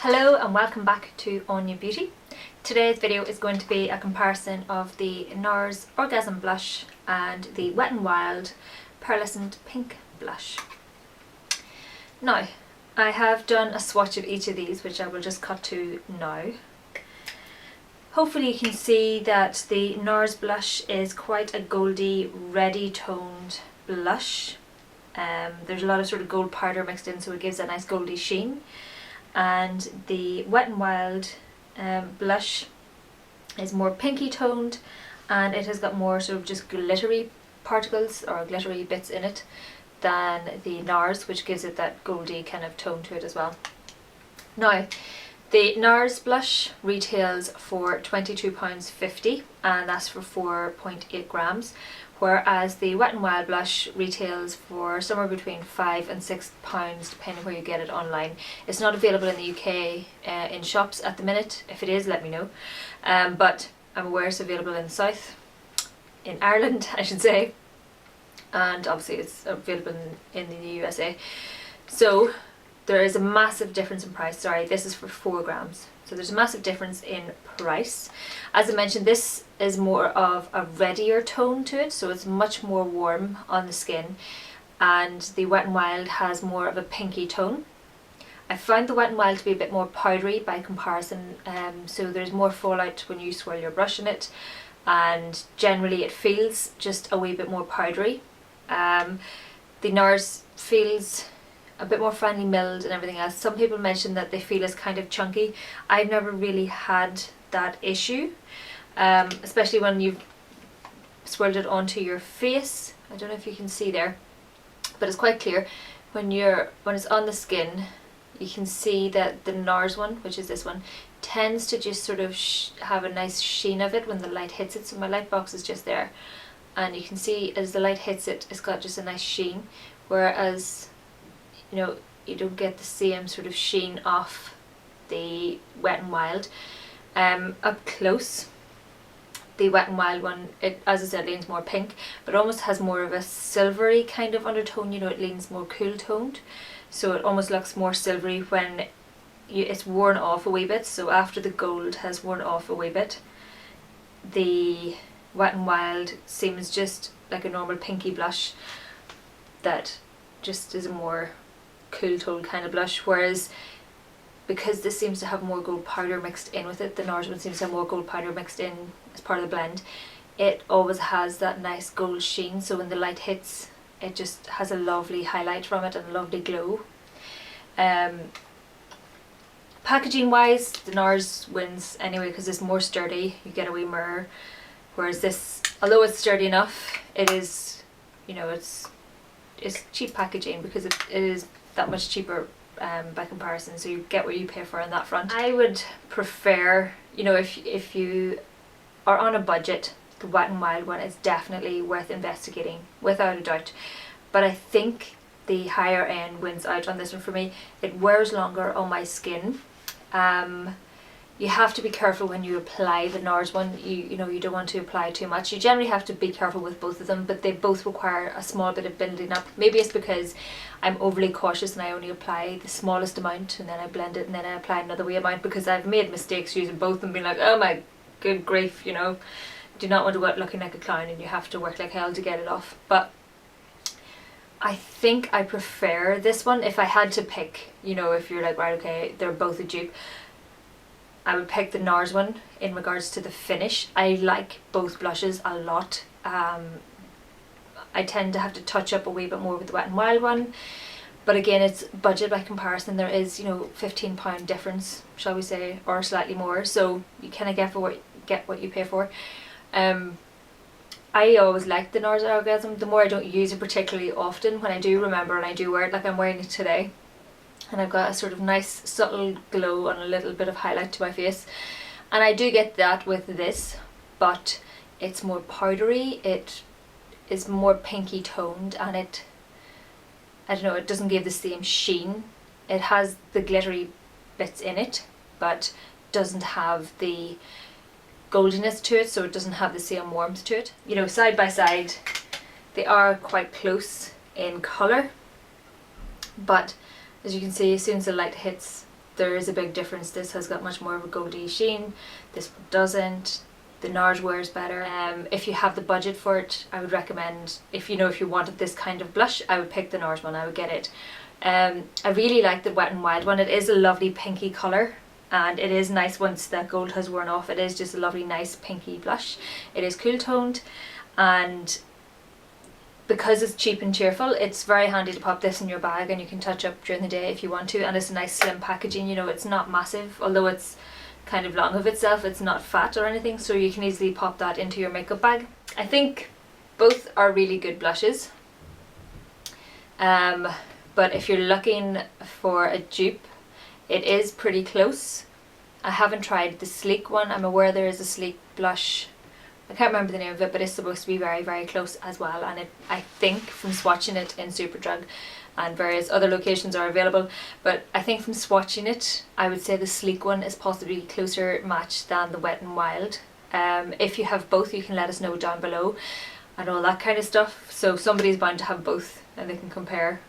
Hello and welcome back to Anya Beauty. Today's video is going to be a comparison of the NARS Orgasm Blush and the Wet n Wild Pearlescent Pink Blush. Now, I have done a swatch of each of these, which I will just cut to now. Hopefully you can see that the NARS blush is quite a goldy, reddy toned blush. There's a lot of sort of gold powder mixed in, so it gives a nice goldy sheen. And the Wet n Wild blush is more pinky toned, and it has got more sort of just glittery particles or glittery bits in it than the NARS, which gives it that goldy kind of tone to it as well. Now, the NARS blush retails for £22.50 and that's for 4.8 grams, whereas the Wet n Wild blush retails for somewhere between £5 and £6 depending where you get it online. It's not available in the UK in shops at the minute. If it is, let me know. But I'm aware it's available in the south, in Ireland I should say, and obviously it's available in the USA. So there is a massive difference in price. Sorry, this is for 4 grams. So there's a massive difference in price. As I mentioned, this is more of a reddier tone to it, so it's much more warm on the skin, and the Wet n Wild has more of a pinky tone. I found the Wet n Wild to be a bit more powdery by comparison, so there's more fallout when you swirl your brush in it, and generally it feels just a wee bit more powdery. The NARS feels a bit more finely milled and everything else. Some people mention that they feel as kind of chunky. I've never really had that issue, especially when you've swirled it onto your face. I don't know if you can see there, but it's quite clear when it's on the skin. You can see that the NARS one, which is this one, tends to just sort of have a nice sheen of it when the light hits it. So my light box is just there, and you can see as the light hits it, it's got just a nice sheen, whereas you don't get the same sort of sheen off the Wet n Wild. Up close, the Wet n Wild one, it, as I said, leans more pink, but almost has more of a silvery kind of undertone. It leans more cool toned, so it almost looks more silvery when it's worn off a wee bit. So after the gold has worn off a wee bit, the Wet n Wild seems just like a normal pinky blush that just is a more cool tone kind of blush, whereas because this seems to have more gold powder mixed in with it, the NARS one seems to have more gold powder mixed in as part of the blend, it always has that nice gold sheen, so when the light hits it just has a lovely highlight from it and a lovely glow. Packaging wise, the NARS wins anyway because it's more sturdy. You get a wee mirror, whereas this, although it's sturdy enough, it is, it's cheap packaging because it is that much cheaper by comparison, so you get what you pay for on that front. I would prefer, if you are on a budget, the Wet n Wild one is definitely worth investigating without a doubt, but I think the higher end wins out on this one for me. It wears longer on my skin. You have to be careful when you apply the NARS one. You don't want to apply too much. You generally have to be careful with both of them, but they both require a small bit of building up. Maybe it's because I'm overly cautious and I only apply the smallest amount and then I blend it and then I apply another wee amount, because I've made mistakes using both and been like, oh my good grief, do not want to go out looking like a clown and you have to work like hell to get it off. But I think I prefer this one if I had to pick. If you're like, right, okay, they're both a dupe, I would pick the NARS one in regards to the finish. I like both blushes a lot. I tend to have to touch up a wee bit more with the Wet n Wild one, but again, it's budget by comparison. There is, £15 difference, shall we say, or slightly more, so you kind of get what you pay for. I always liked the NARS Orgasm. The more I don't use it particularly often, when I do remember and I do wear it, like I'm wearing it today, and I've got a sort of nice subtle glow and a little bit of highlight to my face, and I do get that with this, but it's more powdery, it is more pinky toned, and I don't know, it doesn't give the same sheen. It has the glittery bits in it, but doesn't have the goldiness to it, so it doesn't have the same warmth to it. Side by side they are quite close in colour, but as you can see, as soon as the light hits there is a big difference. This has got much more of a goldy sheen, this one doesn't. The NARS wears better. If you have the budget for it, I would recommend, if you wanted this kind of blush, I would pick the NARS one, I would get it. I really like the Wet n Wild one. It is a lovely pinky colour, and it is nice once that gold has worn off. It is just a lovely nice pinky blush. It is cool toned, and because it's cheap and cheerful, it's very handy to pop this in your bag and you can touch up during the day if you want to, and it's a nice slim packaging. It's not massive, although it's kind of long of itself, it's not fat or anything, so you can easily pop that into your makeup bag. I think both are really good blushes, but if you're looking for a dupe, it is pretty close. I haven't tried the Sleek one. I'm aware there is a Sleek blush, I can't remember the name of it, but it's supposed to be very, very close as well, and I think from swatching it in Superdrug and various other locations are available, but I think from swatching it, I would say the Sleek one is possibly closer match than the Wet n Wild. If you have both, you can let us know down below and all that kind of stuff, so somebody's bound to have both and they can compare.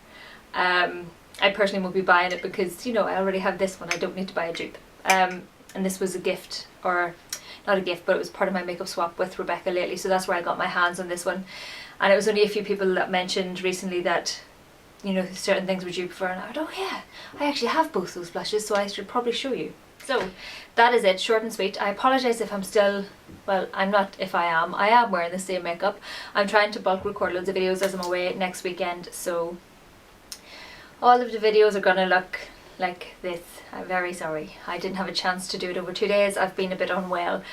I personally won't be buying it because, I already have this one, I don't need to buy a dupe. And this was a gift, or not a gift, but it was part of my makeup swap with Rebecca lately, so that's where I got my hands on this one. And it was only a few people that mentioned recently that certain things were dupe for, and I thought, oh yeah, I actually have both those blushes, so I should probably show you. So that is it, short and sweet. I apologise if I'm still, well, I'm not if I am wearing the same makeup. I'm trying to bulk record loads of videos as I'm away next weekend, so all of the videos are gonna look like this. I'm very sorry, I didn't have a chance to do it over 2 days. I've been a bit unwell,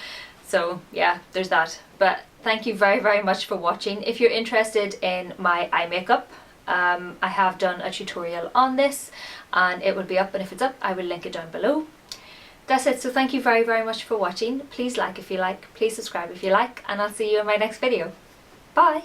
so yeah, there's that. But thank you very, very much for watching. If you're interested in my eye makeup, I have done a tutorial on this and it will be up, and if it's up I will link it down below. That's it, so thank you very, very much for watching. Please like if you like, please subscribe if you like, and I'll see you in my next video. Bye!